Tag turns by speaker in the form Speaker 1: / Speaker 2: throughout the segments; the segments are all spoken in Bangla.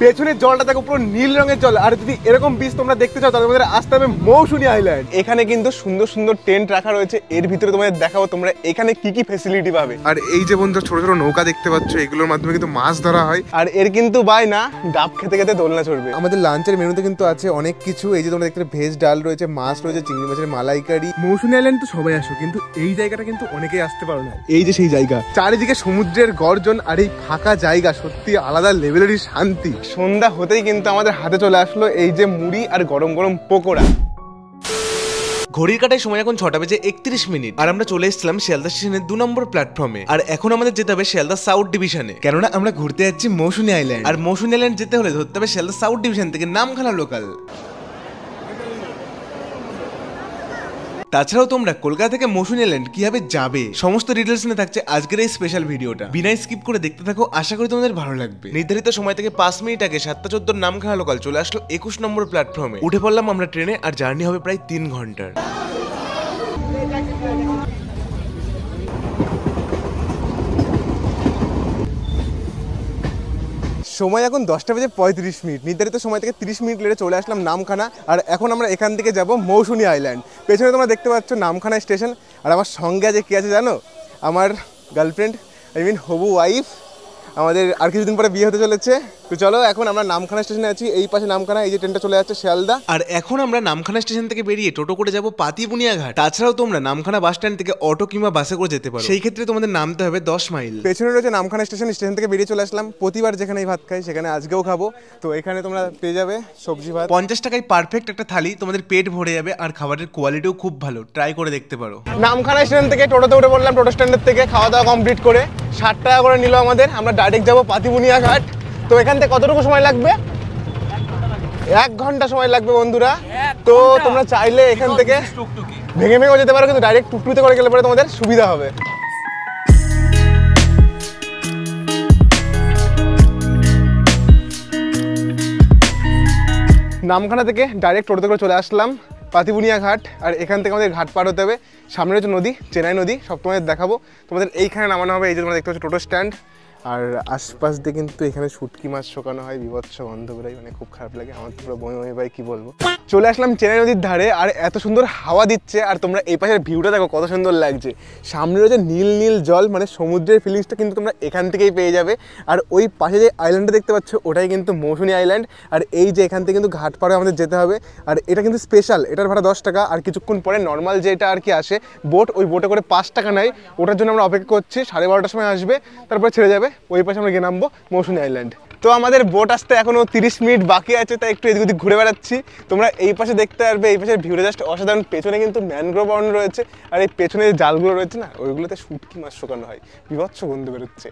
Speaker 1: পেছনের জলটা দেখো পুরো নীল রঙের জল। আর যদি এরকম বিচ তোমরা দেখতে চাও তাহলে তোমাদের আসতে হবে মৌসুনী আইল্যান্ড। এখানে কিন্তু সুন্দর সুন্দর টেন্ট রাখা রয়েছে, এর ভিতরে তোমাদের দেখাবো তোমরা এখানে কি কি ফেসিলিটি পাবে। আর এই যে বন্ধু ছোট ছোট নৌকা দেখতে পাচ্ছ, এগুলোর মাধ্যমে কিন্তু মাছ ধরা হয়। আর এর কিন্তু বাই না ডাব খেতে খেতে দোলনা চড়বে। আমাদের লাঞ্চের মেনুতে কিন্তু আছে অনেক কিছু। এই যে তোমরা দেখতে ভেজ ডাল রয়েছে, মাছ রয়েছে, চিংড়ি মাছের মালাইকারি। মৌসুনী আইল্যান্ড তো সবাই আসো, কিন্তু এই জায়গাটা কিন্তু অনেকেই আসতে পারো না। এই যে সেই জায়গা, চারিদিকে সমুদ্রের গর্জন আর এই ফাঁকা জায়গা, সত্যি আলাদা লেভেলেরই শান্তি। সন্ধ্যা হতেই কিন্তু আমাদের হাতে চলে আসলো এই যে মুড়ি আর গরম গরম পকোড়া।
Speaker 2: ঘড়ির কাটায় সময় এখন 6টা বেজে 31 মিনিট আর আমরা চলে এসেছিলাম শিয়ালদা স্টেশনের 2 নম্বর প্ল্যাটফর্মে। আর এখন আমাদের যেতে হবে শিয়ালদা সাউথ ডিভিশনে, কেননা আমরা ঘুরতে যাচ্ছি মৌসুনী আইল্যান্ড। আর মৌসুনী আইল্যান্ড যেতে হলে ধরতে হবে শিয়ালদা সাউথ ডিভিশন থেকে নামখানা লোকাল। তাছাড়াও তোমরা কলকাতা থেকে মৌসুনী আইল্যান্ড কিভাবে যাবে সমস্ত ডিটেলস নিয়ে থাকছে আজকের এই স্পেশাল ভিডিওটা। বিনা স্কিপ করে দেখতে থাকো, আশা করি তোমাদের ভালো লাগবে। নির্ধারিত সময় থেকে 5 মিনিট আগে 7:14 নামখানা লোকাল চলে আসলো 21 নম্বর প্ল্যাটফর্মে। উঠে পড়লাম আমরা ট্রেনে আর জার্নি হবে প্রায় 3 ঘন্টার।
Speaker 1: সময় এখন 10টা বেজে 35 মিনিট। নির্ধারিত সময় থেকে 30 মিনিট লেটে চলে আসলাম নামখানা। আর এখন আমরা এখান থেকে যাব মৌসুনী আইল্যান্ড। পেছনে তোমরা দেখতে পাচ্ছ নামখানা স্টেশন। আর আমার সঙ্গে আছে কি আছে জানো? আমার গার্লফ্রেন্ড, হবু ওয়াইফ। আমাদের আর কিছুদিন পরে বিয়ে হতে চলেছে। তো চলো এখন আমরা নামখানা স্টেশনে আছি। এই পাশে নামখানা, এই যে ট্রেনটা চলে যাচ্ছে শিয়ালদা।
Speaker 2: আর এখন আমরা নামখানা স্টেশন থেকে বেরিয়ে টোটো করে যাব পাতিবুনিয়া ঘাট। তাছাড়াও তোমরা নামখানা বাস স্ট্যান্ড থেকে অটো কিংবা বাসে করে যেতে পারো, সেই ক্ষেত্রে তোমাদের নামতে হবে 10 মাইল।
Speaker 1: পেছনে রয়েছে নামখানা স্টেশন। স্টেশন থেকে বেরিয়ে চলে আসলাম। প্রতিবার যেখানেই ভাত খাই সেখানে আজকেও খাবো। তো এখানে তোমরা পেয়ে যাবে সবজি ভাত।
Speaker 2: 50 টাকায় পারফেক্ট একটা থালি, তোমাদের পেট ভরে যাবে। আর খাবারের কোয়ালিটিও খুব ভালো, ট্রাই করে দেখতে পারো।
Speaker 1: নামখানা স্টেশন থেকে টোটোতে উঠে পড়লাম। টোটো স্ট্যান্ডের থেকে খাওয়া দাওয়া কমপ্লিট করে 60 টাকা করে নিল আমাদের। আমরা ডাইরেক্ট যাবো পাতিবুনিয়া ঘাট। তো এখান থেকে কতটুকু সময় লাগবে? 1 ঘন্টা সময় লাগবে বন্ধুরা। তো তোমরা চাইলে এখান থেকে ভেঙে ভেঙেও যেতে পারো, কিন্তু ডাইরেক্ট টুকটুকিতে করে গেলে পরে তোমাদের সুবিধা হবে। নামখানা থেকে ডাইরেক্ট টোটোতে করে চলে আসলাম পাতিবুনিয়া ঘাট। আর এখান থেকে আমাদের ঘাট পার হতে হবে। সামনে হচ্ছে নদী, চেনাই নদী, সব তোমাদের দেখাবো। তোমাদের এইখানে নামানো হবে। এই যে তোমরা দেখতে পাচ্ছ টোটো স্ট্যান্ড। আর আশপাশ দিয়ে কিন্তু এখানে শুটকি মাছ শোকানো হয়, বিভৎস গন্ধ বেরোয়, মানে খুব খারাপ লাগে আমার। পুরো বমি বমি ভাই, কি বলবো। চলে আসলাম চেনাই নদীর ধারে। আর এত সুন্দর হাওয়া দিচ্ছে। আর তোমরা এই পাশের ভিউটা দেখো কত সুন্দর লাগছে। সামনে রয়েছে নীল নীল জল, মানে সমুদ্রের ফিলিংসটা কিন্তু তোমরা এখান থেকেই পেয়ে যাবে। আর ওই পাশে যে আইল্যান্ডটা দেখতে পাচ্ছ ওটাই কিন্তু মৌসুনী আইল্যান্ড। আর এই যে এখান থেকে কিন্তু ঘাট পাড়ে আমাদের যেতে হবে। আর এটা কিন্তু স্পেশাল, এটার ভাড়া 10 টাকা। আর কিছুক্ষণ পরে নর্মাল যেটা আর কি আসে বোট, ওই বোটে করে 5 টাকা নেয়। ওটার জন্য আমরা অপেক্ষা করছি। 12:30টার সময় আসবে, তারপরে ছেড়ে যাবে। ওই পাশে আমরা গিয়ে নামবো মৌসুনী আইল্যান্ড। তো আমাদের বোট আসতে এখনো 30 মিনিট বাকি আছে, তাই একটু এদিক ওদিক ঘুরে বেড়াচ্ছি। তোমরা এই পাশে দেখতে পারবে, এই পাশের ভিউটা জাস্ট অসাধারণ। পেছনে কিন্তু ম্যানগ্রোভ বন রয়েছে। আর এই পেছনে যে জালগুলো রয়েছে না, ওইগুলোতে শুটকি মাছ শোকানো হয়, বিভৎস গন্ধ বেরোচ্ছে।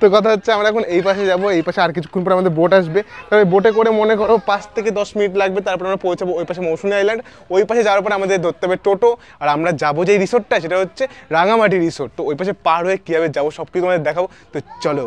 Speaker 1: তো কথা হচ্ছে আমরা এখন এই পাশে যাবো। এই পাশে আর কিছুক্ষণ পরে আমাদের বোট আসবে। তবে বোটে করে মনে করো 5 থেকে 10 মিনিট লাগবে, তারপর আমরা পৌঁছাবো ওই পাশে মৌসুনী আইল্যান্ড। ওই পাশে যাওয়ার পরে আমাদের ধরতে হবে টোটো। আর আমরা যাবো যে রিসোর্টটা, সেটা হচ্ছে রাঙামাটি রিসোর্ট। তো ওই পাশে পার হয়ে কীভাবে যাবো সব কিছু তোমাদের দেখাবো। তো চলো।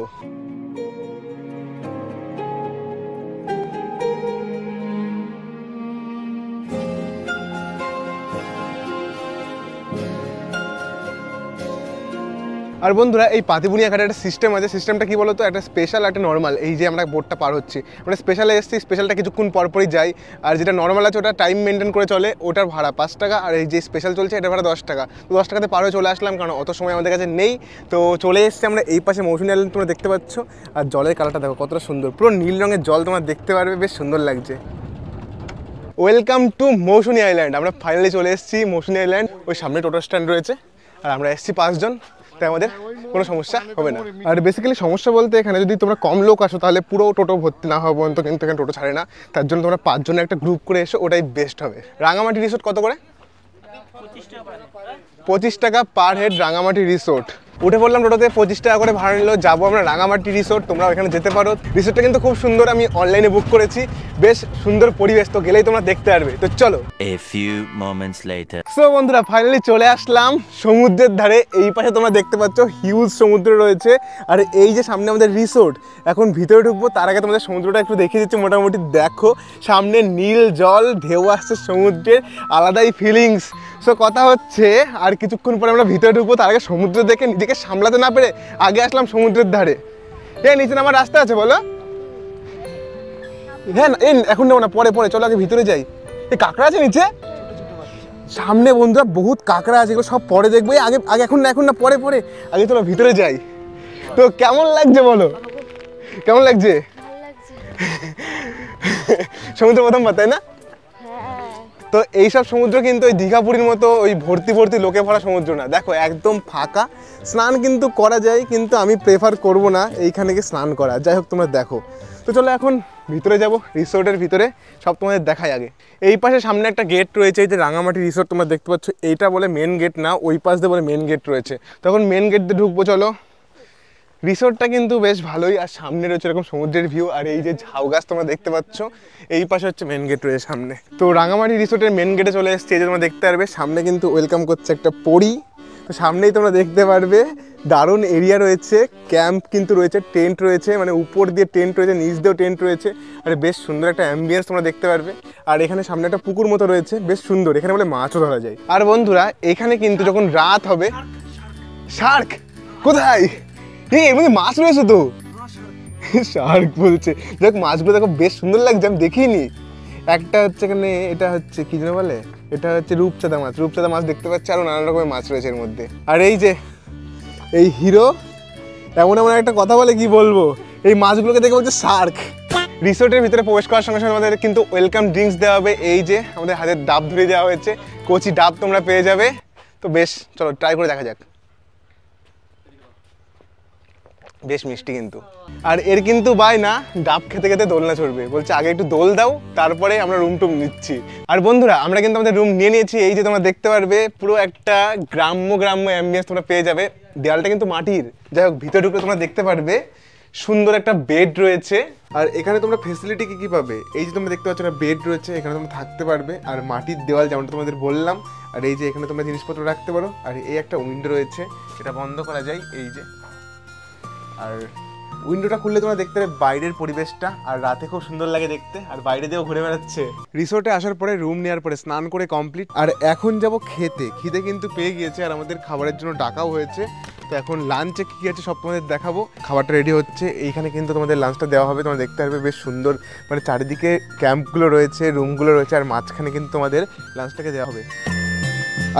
Speaker 1: আর বন্ধুরা এই পাতিবুনিয়া ঘাটে একটা সিস্টেম আছে। সিস্টেমটা কি বলতো, একটা স্পেশাল একটা নর্মাল। এই যে আমরা বোটটা পার হচ্ছি, আমরা স্পেশালে এসেছি, স্পেশালটা কিছুক্ষণ পরপরই যাই। আর যেটা নর্মাল আছে ওটা টাইম মেনটেন করে চলে, ওটার ভাড়া 5 টাকা। আর এই যে স্পেশাল চলছে এটার ভাড়া 10 টাকা। তো 10 টাকাতে পার হয়ে চলে আসলাম, কারণ অত সময় আমাদের কাছে নেই। তো চলে এসেছি আমরা এই পাশে মৌসুনী আইল্যান্ড, তোমরা দেখতে পাচ্ছ। আর জলের কালারটা দেখো কতটা সুন্দর, পুরো নীল রঙের জল তোমরা দেখতে পারবে, বেশ সুন্দর লাগছে। Welcome to Mousuni island. আমরা ফাইনালি চলে এসেছি মৌসুনী আইল্যান্ড। ওই সামনে টোটো স্ট্যান্ড রয়েছে। আর আমরা এসেছি 5 জন, তাই আমাদের কোনো সমস্যা হবে না। আর বেসিক্যালি সমস্যা বলতে এখানে যদি তোমরা কম লোক আসো তাহলে পুরো টোটো ভর্তি না হওয়া পর্যন্ত কিন্তু এখানে টোটো ছাড়ে না। তার জন্য তোমরা 5 জনের একটা গ্রুপ করে এসো, ওটাই বেস্ট হবে। রাঙামাটি রিসোর্ট কত করে? 25 টাকা পার হেড রাঙামাটি রিসোর্ট। উঠে পড়লাম টোটোতে, 25 টাকা করে ভাড়া নিল। যাবো আমরা রাঙামাটি রিসোর্ট, তোমরা এখানে যেতে পারো। রিসোর্টটা কিন্তু খুব সুন্দর, আমি অনলাইনে বুক করেছি। বেশ সুন্দর পরিবেশ, তো গেলেই তোমরা দেখতে পারবে। তো চলো।
Speaker 3: A few moments later.
Speaker 1: So বন্ধুরা ফাইনালি চলে আসলাম সমুদ্রের ধারে। এই পাশে তোমরা দেখতে পাচ্ছ হিউজ সমুদ্র রয়েছে। আর এই যে সামনে আমাদের রিসোর্ট, এখন ভিতরে ঢুকবো তার আগে তোমাদের সমুদ্রটা একটু দেখিয়ে দিচ্ছি। মোটামুটি দেখো সামনে নীল জল, ঢেউ আসছে সমুদ্রের, আলাদাই ফিলিংস। সো কথা হচ্ছে আর কিছুক্ষণ পরে আমরা ভিতরে ঢুকবো, তার আগে সমুদ্র দেখে নিজেকে সামলাতে না পেরে আগে আসলাম সমুদ্রের ধারে। নিচে নামার রাস্তা আছে বলো? হ্যাঁ এখন নেবো না, পরে পরে চলো আগে ভিতরে যাই। এই কাঁকড়া আছে নিচে সামনে বন্ধুরা, বহুত কাঁকড়া আছে, এগুলো সব পরে দেখবো। আগে আগে এখন না পরে পরে, আগে চলো ভিতরে যাই। তো কেমন লাগছে বলো, কেমন লাগছে? সমুদ্র প্রথমবার তাই না? তো এইসব সমুদ্র কিন্তু ওই দীঘা পুরীর মতো ওই ভর্তি ভর্তি লোকে ভরা সমুদ্র না, দেখো একদম ফাঁকা। স্নান কিন্তু করা যায়, কিন্তু আমি প্রেফার করব না এইখানে গিয়ে স্নান করা। যাই হোক তোমরা দেখো। তো চলো এখন ভিতরে যাব, রিসোর্টের ভিতরে সব তোমাদের দেখাই। আগে এই পাশে সামনে একটা গেট রয়েছে, এই যে রাঙামাটি রিসোর্ট তোমরা দেখতে পাচ্ছ, এইটা বলে মেন গেট না, ওই পাশ দিয়ে বলে মেন গেট রয়েছে। তখন মেন গেট দিয়ে ঢুকবো চলো। রিসোর্টটা কিন্তু বেশ ভালোই, আর সামনে রয়েছে এরকম সমুদ্রের ভিউ। আর এই যে ঝাউ গাছ তোমরা দেখতে পাচ্ছ, এই পাশে হচ্ছে মেন গেট রয়েছে সামনে। তো রাঙামাটি রিসোর্টের মেন গেটে চলে এসেছে, এই যে তোমরা দেখতে পারবে সামনে কিন্তু ওয়েলকাম করছে একটা পরী। তো সামনেই তোমরা দেখতে পারবে দারুণ এরিয়া রয়েছে, ক্যাম্প কিন্তু রয়েছে, টেন্ট রয়েছে, মানে উপর দিয়ে টেন্ট রয়েছে, নিচ দিয়েও টেন্ট রয়েছে। আর বেশ সুন্দর একটা অ্যাম্বিয়েন্স তোমরা দেখতে পারবে। আর এখানে সামনে একটা পুকুর মতো রয়েছে, বেশ সুন্দর, এখানে বলে মাছও ধরা যায়। আর বন্ধুরা এখানে কিন্তু যখন রাত হবে, শার্ক কোথায়? এর মধ্যে মাছ রয়েছে তো, শার্ক বলছে। দেখ মাছগুলো দেখো বেশ সুন্দর লাগছে, আমি দেখিনি। একটা হচ্ছে এখানে, এটা হচ্ছে কি যেন বলে, এটা হচ্ছে রূপচাঁদা মাছ। রূপচাঁদা মাছ দেখতে পাচ্ছি, আরো নানা রকমের মাছ রয়েছে এর মধ্যে। আর এই যে এই হিরো এমন এমন একটা কথা বলে, কি বলবো, এই মাছগুলোকে দেখে বলছে শার্ক। রিসোর্টের ভিতরে প্রবেশ করার সঙ্গে সঙ্গে আমাদের কিন্তু ওয়েলকাম ড্রিঙ্কস দেওয়া হবে। এই যে আমাদের হাতে ডাব ধরে দেওয়া হয়েছে, কচি ডাব তোমরা পেয়ে যাবে। তো বেশ চলো ট্রাই করে দেখা যাক। বেশ মিষ্টি কিন্তু। আর এর কিন্তু বাই না ডাব খেতে খেতে দোলনা চড়বে, বলছে আগে একটু দোল দাও, তারপরে আমরা রুম টুম নিচ্ছি। আর বন্ধুরা আমরা কিন্তু আমাদের রুম নিয়ে নিয়েছি। এই যে তোমরা দেখতে পারবে পুরো একটা গ্রাম্য অ্যাম্বিয়েন্স তোমরা পেয়ে যাবে। দেওয়ালটা কিন্তু মাটির। যাই হোক ভিতরে ঢুকে তোমরা দেখতে পারবে সুন্দর একটা বেড রয়েছে। আর এখানে তোমরা ফেসিলিটি কি পাবে, এই যে তোমরা দেখতে পাচ্ছ একটা বেড রয়েছে, এখানে তোমরা থাকতে পারবে। আর মাটির দেওয়াল যেমনটা তোমাদের বললাম। আর এই যে এখানে তোমরা জিনিসপত্র রাখতে পারো। আর এই একটা উইন্ডো রয়েছে, এটা বন্ধ করা যায়, এই যে। আর উইন্ডোটা খুললে তোমরা দেখতে পাবে বাইরের পরিবেশটা, আর রাতে খুব সুন্দর লাগে দেখতে। আর বাইরে দিয়েও ঘুরে বেড়াচ্ছে। রিসোর্টে আসার পরে রুম নেওয়ার পরে স্নান করে কমপ্লিট। আর এখন যাব খেতে, খিদে কিন্তু পেয়ে গিয়েছে, আর আমাদের খাবারের জন্য ডাকাও হয়েছে। তো এখন লাঞ্চে কী আছে সব তোমাদের দেখাবো। খাবারটা রেডি হচ্ছে, এইখানে কিন্তু তোমাদের লাঞ্চটা দেওয়া হবে। তোমরা দেখতে পারবে বেশ সুন্দর, মানে চারিদিকে ক্যাম্পগুলো রয়েছে, রুমগুলো রয়েছে, আর মাঝখানে কিন্তু তোমাদের লাঞ্চটাকে দেওয়া হবে।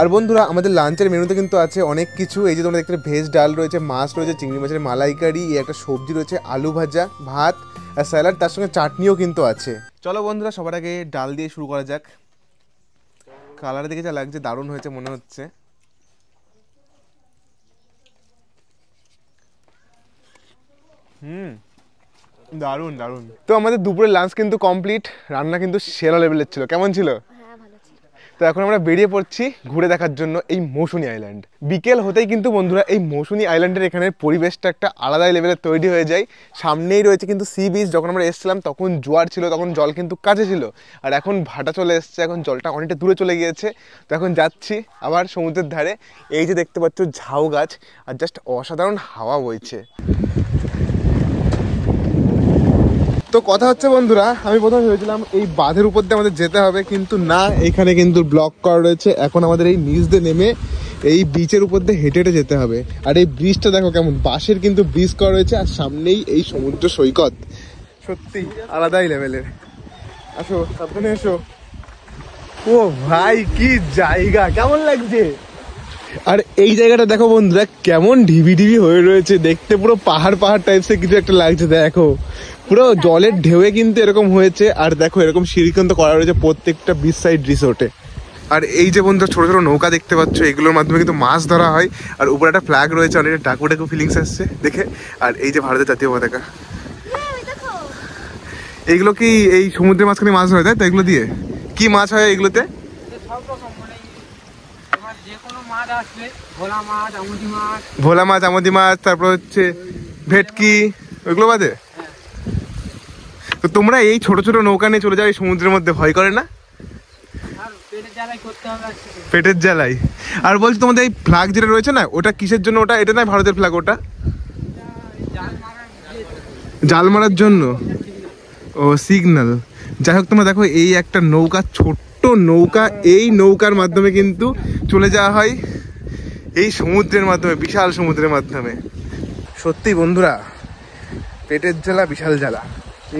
Speaker 1: আর বন্ধুরা আমাদের লাঞ্চের মেনুতে কিন্তু আছে অনেক কিছু। এই যে তোমরা দেখতে ভেজ ডাল রয়েছে, মাছ রয়েছে, চিংড়ি মাছের মালাইকারি, একটা সবজি রয়েছে, আলু ভাজা, ভাত আর স্যালাড, তার সঙ্গে চাটনিও কিন্তু আছে। চলো বন্ধুরা সবার আগে ডাল দিয়ে শুরু করা যাক। কালার দেখে যা লাগছে দারুণ হয়েছে মনে হচ্ছে। দারুণ দারুণ। তো আমাদের দুপুরের লাঞ্চ কিন্তু কমপ্লিট, রান্না কিন্তু সেরা লেভেলের ছিল। কেমন ছিল? তো এখন আমরা বেরিয়ে পড়ছি ঘুরে দেখার জন্য এই মৌসুনী আইল্যান্ড। বিকেল হতেই কিন্তু বন্ধুরা এই মৌসুনী আইল্যান্ডের এখানের পরিবেশটা একটা আলাদাই লেভেলের তৈরি হয়ে যায়। সামনেই রয়েছে কিন্তু সি বিচ। যখন আমরা এসেছিলাম তখন জোয়ার ছিল, তখন জল কিন্তু কাছে ছিল। আর এখন ভাটা চলে এসছে, এখন জলটা অনেকটা দূরে চলে গিয়েছে। তো এখন যাচ্ছি আবার সমুদ্রের ধারে। এই যে দেখতে পাচ্ছ ঝাউ গাছ, আর জাস্ট অসাধারণ হাওয়া বইছে। তো কথা হচ্ছে বন্ধুরা, আমি প্রথমে ভেবেছিলাম এই বাঁধের উপর দিয়ে আমাদের যেতে হবে, কিন্তু না, এখানে কিন্তু ব্লক করা রয়েছে। এখন আমাদের এই নিচ দিয়ে নেমে এই বিচের উপর দিয়ে হেঁটে হেঁটে যেতে হবে। আর এই ব্রিজটা দেখো কেমন, বাঁশের কিন্তু ব্রিজ করা রয়েছে, আর সামনেই এই সমুদ্র সৈকত। সত্যি আলাদাই লেভেলের। আসো সাবধানে এসো। ও ভাই কি জায়গা, কেমন লাগছে। আর এই জায়গাটা দেখো বন্ধুরা কেমন ঢিবি ঢিবি হয়ে রয়েছে, দেখতে পুরো পাহাড় পাহাড় টাইপসের কিছু একটা লাগছে। দেখো পুরো জলের ঢেউয়ে কিন্তু এরকম হয়েছে। আর দেখো এরকম সিঁড়ি কিন্তু করা রয়েছে প্রত্যেকটা বিচ সাইড রিসোর্টে। আর এই যে বন্ধুরা ছোট ছোট নৌকা দেখতে পাচ্ছ, এগুলোর মাধ্যমে কিন্তু মাছ ধরা হয়। আর উপরে একটা ফ্ল্যাগ রয়েছে, অনেকটা ডাকু ডাকু ফিলিংস আসছে দেখে। আর এই যে ভারতের জাতীয় পতাকা, এইগুলো কি এই সমুদ্রের মাঝখানে মাছ ধরা যায়? তো এগুলো দিয়ে কি মাছ হয় এগুলোতে? ভোলা মাছ, আমুদি মাছ, তারপর হচ্ছে ভেটকি, ওইগুলো বাদে। তো তোমরা এই ছোট ছোট নৌকা নিয়ে চলে যাও এই সমুদ্রের মধ্যে, ভয় করে না? পেটের জ্বালাই। আর বলছি তোমাদের এই ফ্ল্যাগ যেটা রয়েছে না, ওটা কিসের জন্য? ওটা এটা নয় ভারতের ফ্ল্যাগ, ওটা জাল মারার জন্য। ও সিগন্যাল। যাই হোক তোমরা দেখো এই একটা নৌকা, ছোট্ট নৌকা, এই নৌকার মাধ্যমে কিন্তু চলে যাওয়া হয় এই সমুদ্রের মাধ্যমে, বিশাল সমুদ্রের মাধ্যমে। সত্যি বন্ধুরা পেটের জ্বালা বিশাল জ্বালা।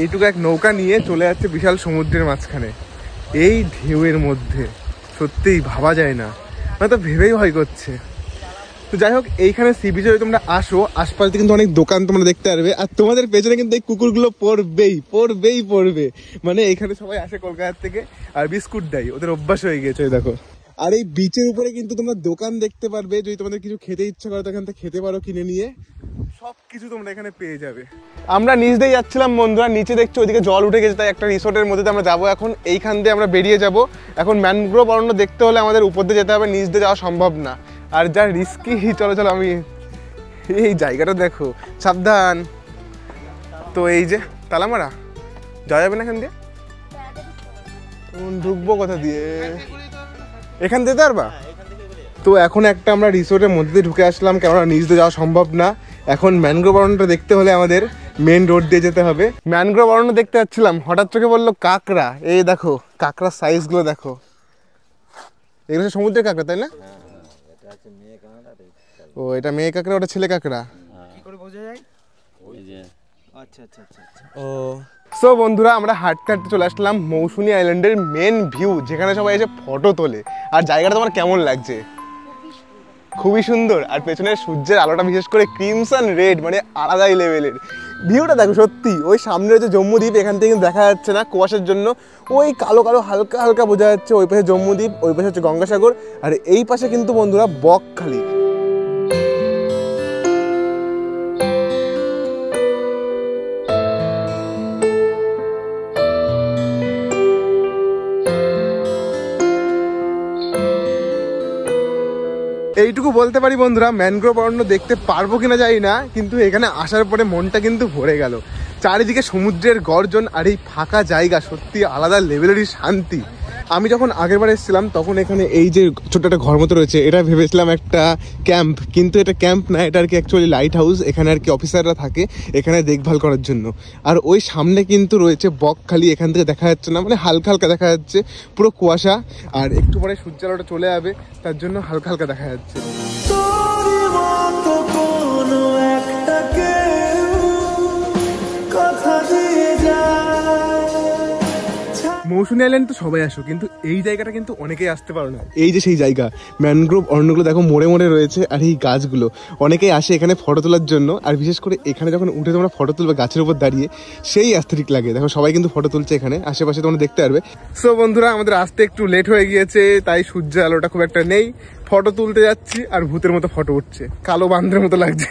Speaker 1: এইটুকু এক নৌকা নিয়ে চলে যাচ্ছে বিশাল সমুদ্রের মাঝখানে, এই ঢেউয়ের মধ্যে। সত্যিই ভাবা যায় না, তো ভেবেই ভয় করছে। তো যাই হোক, এইখানে সি বিচে যদি তোমরা আসো, আশপাশে কিন্তু অনেক দোকান তোমরা দেখতে পারবে। আর তোমাদের পেছনে কিন্তু এই কুকুরগুলো পড়বে। মানে এখানে সবাই আসে কলকাতা থেকে আর বিস্কুট দেয়, ওদের অভ্যাস হয়ে গেছে। দেখো, আর এই বিচের উপরে কিন্তু তোমরা দোকান দেখতে পারবে। যদি তোমাদের কিছু খেতে ইচ্ছা করে তো এখান থেকে খেতে পারো কিনে নিয়ে, সবকিছু তোমরা এখানে পেয়ে যাবে। আমরা নিচ দিয়ে যাচ্ছিলাম বন্ধুরা, নিচে দেখছো ওইদিকে জল উঠে গেছে, তাই একটা রিসোর্টের মধ্যে আমরা যাবো এখন। এইখান দিয়ে আমরা বেরিয়ে যাব। এখন ম্যানগ্রোভ অরণ্য দেখতে হলে আমাদের উপর দিয়ে যেতে হবে, নিচ দিয়ে যাওয়া সম্ভব না। আর যা রিস্কি, চলো আমি এই জায়গাটা দেখো, সাবধান। তো এই যে তালামারা, যাওয়া যাবে না এখান দিয়ে? ঢুকবো কোথা দিয়ে? এখান দিয়ে পারবা? তো এখন একটা আমরা রিসোর্টের মধ্যে দিয়ে ঢুকে আসলাম, কেননা নিচ দিয়ে যাওয়া সম্ভব না। এখন ম্যানগ্রোভ অরণ্যটা দেখতে হলে আমাদের মেন রোড দিয়ে যেতে হবে। ম্যানগ্রোভ অরণ্য দেখতে যাচ্ছিলাম, হঠাৎ চোখে বললো কাঁকড়া। এই দেখো কাঁকড়ার সাইজগুলো দেখো, এগুলো সমুদ্রের কাঁকড়া তাই না? ও, এটা মেয়ে কাঁকড়া, ওটা ছেলে কাঁকড়া। কি করে বোঝা যায়? আচ্ছা। ও সো বন্ধুরা, আমরা হাঁটতে হাঁটতে চলে আসলাম মৌসুনী আইল্যান্ডের মেন ভিউ, যেখানে সবাই এসে ফটো তোলে। আর জায়গাটা তোমার কেমন লাগছে? খুবই সুন্দর। আর পেছনের সূর্যের আলোটা বিশেষ করে ক্রিমসন রেড, মানে আলাদাই লেভেলের। ভিউটা দেখো সত্যি। ওই সামনে রয়েছে জম্মুদ্বীপ, এখান থেকে কিন্তু দেখা যাচ্ছে না কুয়াশার জন্য। ওই কালো কালো হালকা হালকা বোঝা যাচ্ছে। ওই পাশে জম্মুদ্বীপ, ওই পাশে হচ্ছে গঙ্গাসাগর, আর এই পাশে কিন্তু বন্ধুরা বকখালি। এইটুকু বলতে পারি বন্ধুরা, ম্যানগ্রোভ অরণ্য দেখতে পারবো কিনা জানি না, কিন্তু এখানে আসার পরে মনটা কিন্তু ভরে গেল। চারিদিকে সমুদ্রের গর্জন আর এই ফাঁকা জায়গা, সত্যি আলাদা লেভেলেরই শান্তি। আমি যখন আগেরবার এসেছিলাম তখন এখানে এই যে ছোট্ট একটা ঘর মতো রয়েছে, এটা ভেবেছিলাম একটা ক্যাম্প, কিন্তু এটা ক্যাম্প না, এটা আর কি অ্যাকচুয়ালি লাইট হাউস। এখানে আর কি অফিসাররা থাকে এখানে দেখভাল করার জন্য। আর ওই সামনে কিন্তু রয়েছে বকখালি, এখান থেকে দেখা যাচ্ছে না, মানে হালকা হালকা দেখা যাচ্ছে, পুরো কুয়াশা। আর একটু পরে সূর্যালোটা চলে যাবে, তার জন্য হালকা হালকা দেখা যাচ্ছে। মৌসুনী আইল্যান্ড তো সবাই আসো, কিন্তু এই জায়গাটা কিন্তু অনেকেই আসতে পারো না। এই যে সেই জায়গা, ম্যানগ্রোভ অরণ্যগুলো দেখো মোড়ে মোড়ে রয়েছে, আর এই গাছগুলো অনেকেই আসে এখানে ফটো তোলার জন্য। আর বিশেষ করে এখানে যখন উঠে তোমরা ফটো তুলবে গাছের উপর দাঁড়িয়ে, সেই অ্যাস্থেটিক লাগে। দেখো সবাই কিন্তু ফটো তুলছে এখানে, আশেপাশে তোমরা দেখতে পারবে। সো বন্ধুরা, আমাদের আসতে একটু লেট হয়ে গিয়েছে, তাই সূর্যের আলোটা খুব একটা নেই। ফটো তুলতে যাচ্ছি আর ভূতের মতো ফটো উঠছে, কালো বান্ধের মতো লাগছে।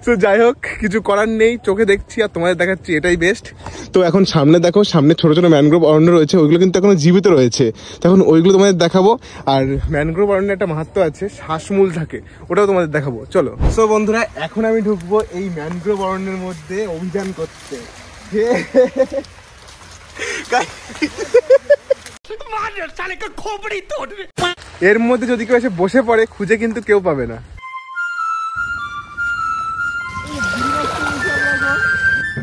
Speaker 1: তো যাই হোক, কিছু করার নেই, চোখে দেখছি আর তোমাদের দেখাচ্ছি, এটাই বেস্ট। তো এখন সামনে দেখো, সামনে ছোট ছোট ম্যানগ্রোভ অরণ্য রয়েছে, ওইগুলো কিন্তু এখনো জীবিত রয়েছে। তখন ওইগুলো তোমাদের দেখাবো। আর ম্যানগ্রোভ অরণ্যের একটা মাহাত্ম্য আছে, শ্বাসমূল থাকে, ওটাও তোমাদের দেখাবো, চলো। সো বন্ধুরা, এখন আমি ঢুকবো এই ম্যানগ্রোভ অরণ্যের মধ্যে অভিযান করতে। এর মধ্যে যদি কেউ এসে বসে পড়ে, খুঁজে কিন্তু কেউ পাবে না।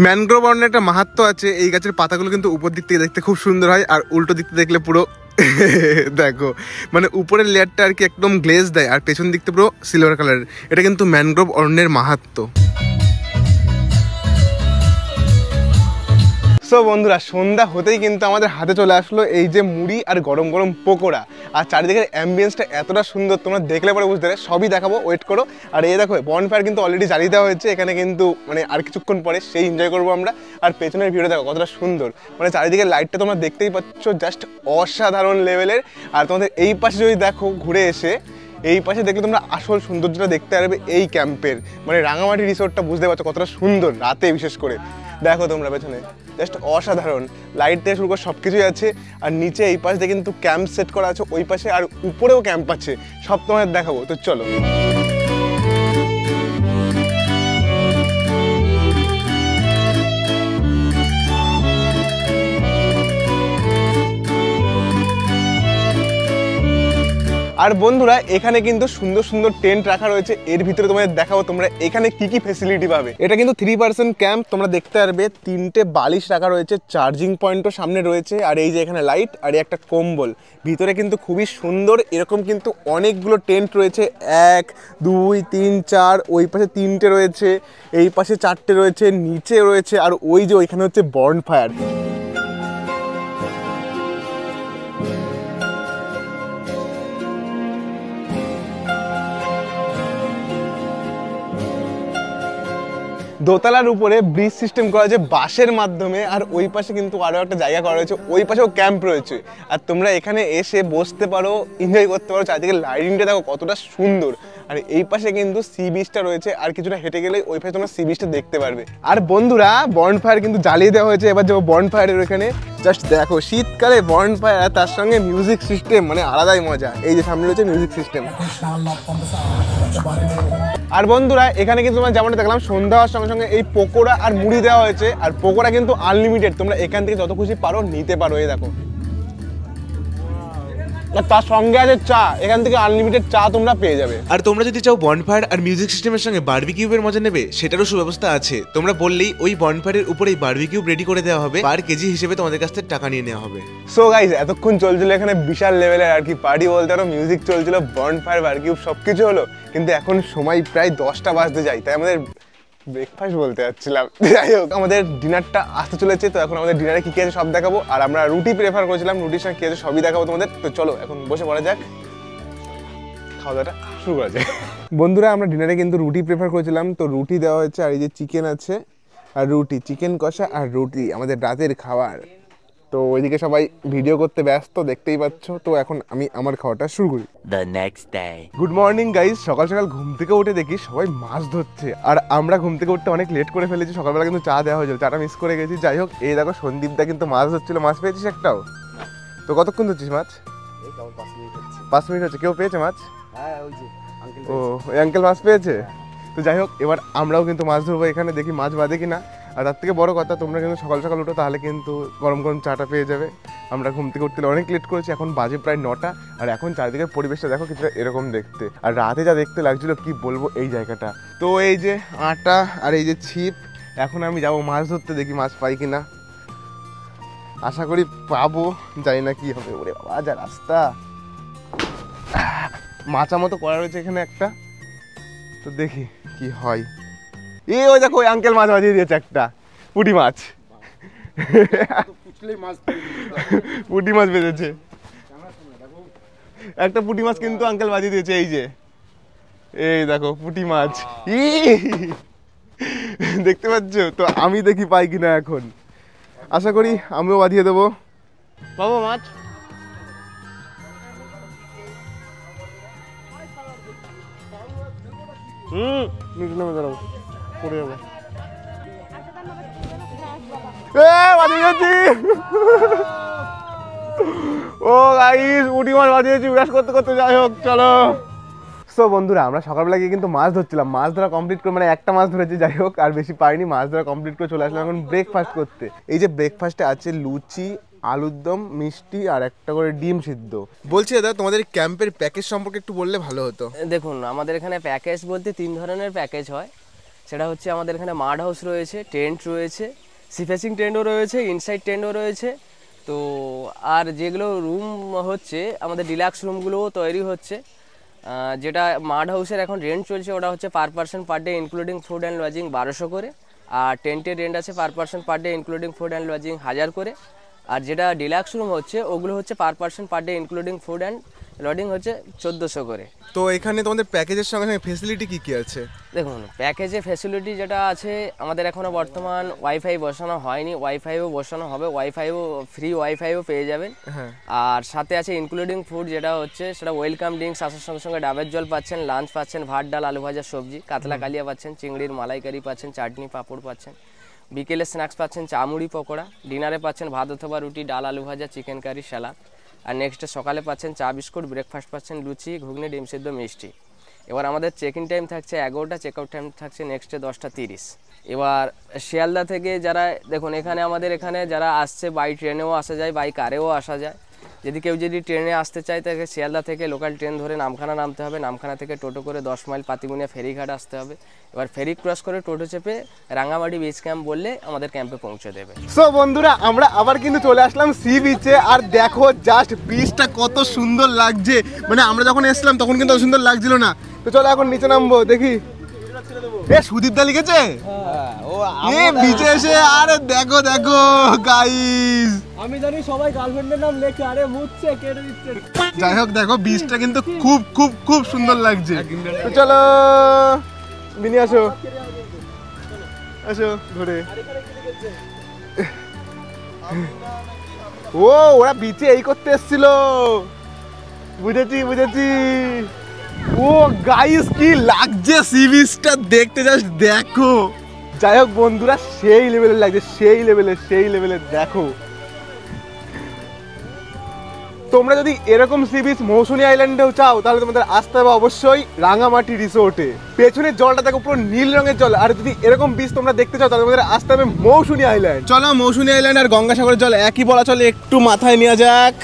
Speaker 1: ম্যানগ্রোভ অরণ্যের একটা মাহাত্ম্য আছে, এই গাছের পাতাগুলো কিন্তু উপর দিক থেকে দেখতে খুব সুন্দর হয়, আর উল্টো দিক থেকে দেখলে পুরো দেখো, মানে উপরের লেয়ারটা আর কি একদম গ্লেজ দেয়, আর পেছন দিকতে পুরো সিলভার কালারের। এটা কিন্তু ম্যানগ্রোভ অরণ্যের মাহাত্ম্য। সো বন্ধুরা, সন্ধ্যা হতেই কিন্তু আমাদের হাতে চলে আসলো এই যে মুড়ি আর গরম গরম পকোড়া। আর চারিদিকের অ্যাম্বিয়েন্সটা এতটা সুন্দর, তোমরা দেখলে পরে বুঝতে পারবে। সবই দেখাবো, ওয়েট করো। আর এই দেখো, বনফায়ার কিন্তু অলরেডি জ্বালিয়ে দেওয়া হয়েছে এখানে, কিন্তু মানে আর কিছুক্ষণ পরে সেই এনজয় করবো আমরা। আর পেছনের ভিউটা দেখো কতটা সুন্দর, মানে চারিদিকের লাইটটা তোমরা দেখতেই পাচ্ছ, জাস্ট অসাধারণ লেভেলের। আর তোমাদের এই পাশে যদি দেখো ঘুরে এসে, এই পাশে দেখলে তোমরা আসল সৌন্দর্যটা দেখতে পারবে এই ক্যাম্পের, মানে রাঙামাটি রিসোর্টটা বুঝতে পারছো কতটা সুন্দর রাতে। বিশেষ করে দেখো তোমরা পেছনে, জাস্ট অসাধারণ। লাইট থেকে শুরু করে সব কিছুই আছে। আর নিচে এই পাশে কিন্তু ক্যাম্প সেট করা আছে, ওই পাশে আর উপরেও ক্যাম্প আছে, সব তোমাদের দেখাবো। তো চলো। আর আর বন্ধুরা এখানে কিন্তু সুন্দর সুন্দর টেন্ট রাখা রয়েছে, এর ভিতরে তোমাদের দেখাবো তোমরা এখানে কি কি ফেসিলিটি পাবে। এটা কিন্তু 3 ক্যাম্প, তোমরা দেখতে পারবে 3টে বালিশ রাখা রয়েছে, চার্জিং পয়েন্টও সামনে রয়েছে, আর এই যে এখানে লাইট আর একটা কম্বল। ভিতরে কিন্তু খুবই সুন্দর, এরকম কিন্তু অনেকগুলো টেন্ট রয়েছে, 1 2 3 4, ওই পাশে 3টে রয়েছে, এই পাশে 4টে রয়েছে, নিচে রয়েছে, আর ওই যে ওইখানে হচ্ছে বর্নফায়ার। দোতলার উপরে ব্রিজ সিস্টেম করা হয়েছে বাঁশের মাধ্যমে, আর ওই পাশে কিন্তু আরো একটা জায়গা করা হয়েছে, ওই পাশেও ক্যাম্প রয়েছে। আর তোমরা এখানে এসে বসতে পারো, এনজয় করতে পারো, চারদিকে লাইটিংটা দেখো কতটা সুন্দর। আর এই পাশে কিন্তু সি বিচটা রয়েছে, আর কিছুটা হেঁটে গেলে ওই পাশে তোমরা সি বিচটা দেখতে পারবে। আর বন্ধুরা বর্নফায়ার কিন্তু জ্বালিয়ে দেওয়া হয়েছে, এবার যাবো বর্নফায়ারের ওখানে। জাস্ট দেখো শীতকালে বর্নফায়ার আর তার সঙ্গে মিউজিক সিস্টেম, মানে আলাদাই মজা। এই যে সামনে রয়েছে মিউজিক সিস্টেম। আর বন্ধুরা এখানে কিন্তু তোমরা যেমনটা দেখলাম সন্ধ্যা হওয়ার সঙ্গে সঙ্গে এই পকোড়া আর মুড়ি দেওয়া হয়েছে, আর পকোড়া কিন্তু আনলিমিটেড, তোমরা এখান থেকে যত খুশি পারো নিতে পারো। এই দেখো, তার সঙ্গে আছে চা, এখান থেকে আনলিমিটেড চা তোমরা পেয়ে যাবে।
Speaker 2: আর তোমরা যদি চাও বনফায়ার আর মিউজিক সিস্টেমের সঙ্গে বারবিকিউবের মজা নেবে, সেটারও সুব্যবস্থা আছে। তোমরা বললেই ওই বনফায়ারের উপরেই বারবিকিউ রেডি করে দেওয়া হবে, পার কেজি হিসেবে তোমাদের কাছ থেকে টাকা নিয়ে নেওয়া হবে।
Speaker 1: সো গাইস এতক্ষণ চলছিল এখানে বিশাল লেভেলের আর কি পার্টি বলতে পারো, মিউজিক চলছিল, বনফায়ার বারবিকিউ সবকিছু হলো, কিন্তু এখন সময় প্রায় 10টা বাজতে যায়, তাই আমাদের ব্রেকফাস্ট বলতে যাচ্ছিলাম। যাই হোক আমাদের ডিনারটা আসতে চলেছে, তো এখন আমাদের ডিনারে কি কি আছে সব দেখাবো। আর আমরা রুটি প্রেফার করেছিলাম, রুটির সঙ্গে কি আছে সবই দেখাবো তোমাদের। তো চলো এখন বসে পড়া যাক, খাওয়া দাওয়াটা শুরু করা যাক। বন্ধুরা আমরা ডিনারে কিন্তু রুটি প্রেফার করেছিলাম, তো রুটি দেওয়া হয়েছে, আর এই যে চিকেন আছে আর রুটি, চিকেন কষা আর রুটি আমাদের রাতের খাবার। তো ওইদিকে সবাই ভিডিও করতে ব্যস্ত, দেখতেই পাচ্ছ। তো এখন আমি আমার খাওয়াটা শুরু করি।
Speaker 3: The next day.
Speaker 1: Good morning guys, সকাল সকাল ঘুম থেকে উঠে দেখি সবাই মাছ ধরছে, আর আমরা ঘুম থেকে উঠতে অনেক লেট করে ফেলেছি। সকালবেলা কিন্তু চা দেওয়া হয়েছিল, চাটা মিস করে গেছি। যাই হোক এই দেখো সন্দীপদা কিন্তু মাছ ধরছিল। মাছ পেয়েছিস একটাও? তো কতক্ষণ ধরছিস মাছ? 5 মিনিট হচ্ছে। কেউ পেয়েছে মাছ? ও ওই আঙ্কেল মাছ পেয়েছে। তো যাই হোক এবার আমরাও কিন্তু মাছ ধরবো এখানে, দেখি মাছ বাঁধে কিনা। আর তার থেকে বড় কথা তোমরা কিন্তু সকাল সকাল উঠো, তাহলে কিন্তু গরম গরম চাটা পেয়ে যাবে। আমরা ঘুম থেকে উঠতে অনেক লেট করেছি, এখন বাজে প্রায় 9টা। আর এখন চারিদিকের পরিবেশটা দেখো কিছুটা এরকম দেখতে, আর রাতে যা দেখতে লাগছিল কি বলবো এই জায়গাটা। তো এই যে আটা আর এই যে ছিপ, এখন আমি যাবো মাছ ধরতে, দেখি মাছ পাই কিনা। আশা করি পাবো, জানি না কি হবে। ওরে বাবা যা রাস্তা, মাচা মতো করা রয়েছে এখানে একটা, তো দেখি কি হয়। ওই দেখো ওই আঙ্কেল মাছ বাজিয়ে দিয়েছে একটা পুঁটি মাছ। পুঁটি মাছ বেঁধেছে একটা, পুঁটি মাছ কিন্তু আঙ্কেল বাজিয়ে দিয়েছে। এই যে এই দেখো পুঁটি মাছ, দেখতে পাচ্ছ? তো আমি দেখি পাই কিনা এখন, আশা করি আমিও বাজিয়ে দেবো। বাবা মাছ নিচে নেমে দাঁড়াবো, পড়ে যাবো। ও গাইস পুঁটি মাছ বাজিয়েছি ব্রাশ করতে করতে। যাই হোক চলো। সো বন্ধুরা আমরা সকালবেলা গিয়ে কিন্তু মাছ ধরছিলাম, মাছ ধরা কমপ্লিট করে, মানে একটা মাছ ধরেছি যাই হোক, আর বেশি পাইনি। মাছ ধরা কমপ্লিট করে চলে আসলাম এখন ব্রেকফাস্ট করতে। এই যে ব্রেকফাস্টে আছে লুচি, আলুর দম, মিষ্টি আর একটা করে ডিম সিদ্ধ। বলছি দাদা তোমাদের ক্যাম্পের প্যাকেজ সম্পর্কে একটু বললে ভালো হতো।
Speaker 4: দেখুন আমাদের এখানে প্যাকেজ বলতে 3 ধরনের প্যাকেজ হয়। সেটা হচ্ছে আমাদের এখানে মাড হাউস রয়েছে, টেন্ট রয়েছে, সি ফেসিং টেন্টও রয়েছে, ইনসাইড টেন্টও রয়েছে। তো আর যেগুলো রুম হচ্ছে আমাদের ডিলাক্স রুমগুলোও তৈরি হচ্ছে। যেটা মাড হাউসের এখন রেন্ট চলছে ওটা হচ্ছে per person per day including food and lodging 1200 করে, আর টেন্টের রেন্ট আছে per person per day including food and lodging 1000 করে। আর যেটা ডিলাক্স রুম হচ্ছে ওগুলো হচ্ছে per person per day including food and lodging হচ্ছে 1400 করে।
Speaker 1: তো এখানে তোমাদের প্যাকেজের সঙ্গে সঙ্গে ফেসিলিটি কি কি আছে?
Speaker 4: দেখুন প্যাকেজে ফ্যাসিলিটি যেটা আছে আমাদের এখনও বর্তমান ওয়াইফাই বসানো হয়নি, ওয়াইফাইও বসানো হবে, ওয়াইফাইও ফ্রি ওয়াইফাইও পেয়ে যাবেন। আর সাথে আছে ইনক্লুডিং ফুড যেটা হচ্ছে সেটা ওয়েলকাম ড্রিঙ্কস আসার সঙ্গে সঙ্গে ডাবের জল পাচ্ছেন, লাঞ্চ পাচ্ছেন, ভাত ডাল আলু ভাজা সবজি, কাতলা কালিয়া পাচ্ছেন, চিংড়ির মালাইকারি পাচ্ছেন, চাটনি পাঁপড় পাচ্ছেন, বিকেলে স্ন্যাক্স পাচ্ছেন চা মুড়ি পকোড়া, ডিনারে পাচ্ছেন ভাত অথবা রুটি, ডাল আলু ভাজা, চিকেন কারি, স্যালাড, আর নেক্সট সকালে পাচ্ছেন চা বিস্কুট, ব্রেকফাস্ট পাচ্ছেন লুচি, ঘুগনি, ডিম সিদ্ধ, মিষ্টি। এবার আমাদের চেক ইন টাইম থাকছে 11টা, চেক আউট টাইম থাকছে নেক্সটে 10টা 30। এবার শিয়ালদা থেকে যারা দেখুন এখানে আমাদের এখানে যারা আসছে বাই ট্রেনেও আসা যায়, বাই কারেও আসা যায়। যদি কেউ যদি ট্রেনে আসতে চায় তাকে শিয়ালদা থেকে লোকাল ট্রেন ধরে নামখানা নামতে হবে, নামখানা থেকে টোটো করে 10 মাইল পাতিবুনিয়া ফেরিঘাট আসতে হবে। এবার ফেরি ক্রস করে টোটো চেপে রাঙামাটি বিচ ক্যাম্প বললে আমাদের ক্যাম্পে পৌঁছে দেবে।
Speaker 1: সো বন্ধুরা আমরা আবার কিন্তু চলে আসলাম সি বিচে, আর দেখো জাস্ট বিচটা কত সুন্দর লাগছে, মানে আমরা যখন এসেছিলাম তখন কিন্তু অত সুন্দর লাগছিল না। তো চলো এখন নিচে নামবো, দেখি এ সুদীপ দা লিখেছে এ বিচে এসে, আরে দেখো দেখো গাইস,
Speaker 5: আমি জানি সবাই গার্লফ্রেন্ডের নাম লেখে, আরে মুছছে কেটে দিচ্ছে।
Speaker 1: যাই হোক দেখো বিচটা কিন্তু খুব খুব খুব সুন্দর লাগছে। তো চলো বিনি আসো আসো ঘুরে। ও ওরা বিচে এই করতে এসেছিল, বুঝেছি বুঝেছি। ও গাইস কি লাগছে সি বিচটা দেখতে, জাস্ট দেখো। যাই হোক বন্ধুরা সেই লেভেলের লাগছে, সেই লেভেলের দেখো। তোমরা যদি এরকম সি বিচ মৌসুমী আইল্যান্ডেও চাও তাহলে তোমাদের আসতে হবে অবশ্যই রাঙামাটি রিসোর্টে। পেছনের জলটা দেখো পুরো নীল রঙের জল, আর যদি এরকম বিচ তোমরা দেখতে চাও তাহলে তোমাদের আসতে হবে মৌসুমী আইল্যান্ড। চলো মৌসুমী আইল্যান্ড আর গঙ্গাসাগরের জল একই বলা চলে, একটু মাথায় নেওয়া যাক।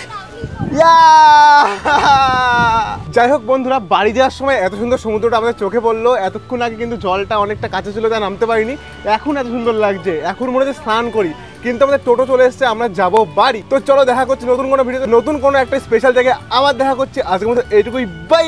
Speaker 1: যাই হোক বন্ধুরা বাড়ি যাওয়ার সময় এত সুন্দর সমুদ্রটা আমাদের চোখে পড়লো, এতক্ষণ আগে কিন্তু জলটা অনেকটা কাছে ছিল তাই নামতে পারিনি, এখন এত সুন্দর লাগছে, এখন মনে হচ্ছে স্নান করি। কিন্তু আমাদের টোটো চলে এসেছে, আমরা যাবো বাড়ি। তো চলো দেখা করছি নতুন কোনো ভিডিওতে, নতুন কোনো একটা স্পেশাল জায়গায় আবার দেখা করছি। আজকের মতো এইটুকুই, বাই।